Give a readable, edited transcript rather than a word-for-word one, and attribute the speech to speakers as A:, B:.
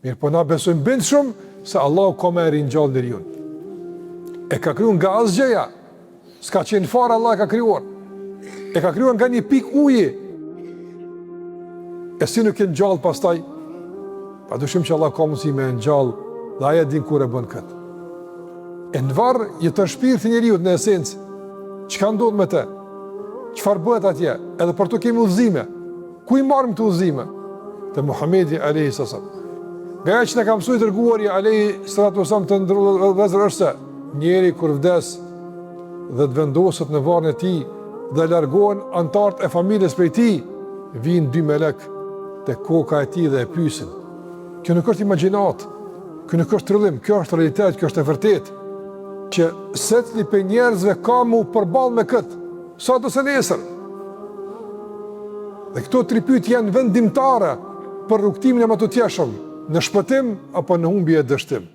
A: Mirë po na besojmë bindshëm se Allahu ka më ringjall njeriu. E ka krijuar nga asgjëja. S'ka qenë fare Allah e ka krijuar. E ka krijuar nga një pikë uji. E si nuk e ngjall pastaj? Padyshim që Allah ka mundësi me ngjall, dhe ai e din kur e bën këtë. E në varr jeton shpirti i njeriu në esencë. Çka ndodh me të? Çfarë bëhet atje? Edhe për to kemi udhëzime. Ku i marrim këto udhëzime? Te Muhamedi alayhi salam. Nga që në kam mësuar dërguari alayhi salatu wasallam të ndërvezër është se njeri kur vdes dhe të vendoset në varrin e tij dhe largohen anëtarët e familjes prej tij, vijnë dy melek te koka e tij dhe e pyesin. Kjo nuk është imagjinat, kjo nuk është tryllim, kjo është realitet, kjo është e vërtetë që secili për njerëzve ka mu përballë me këtë, sa do se nesër. Dhe këto tri pyetje janë vendimtare për rrugtimin e më të tjeshëm, në shpëtim apo në humbje e dështim.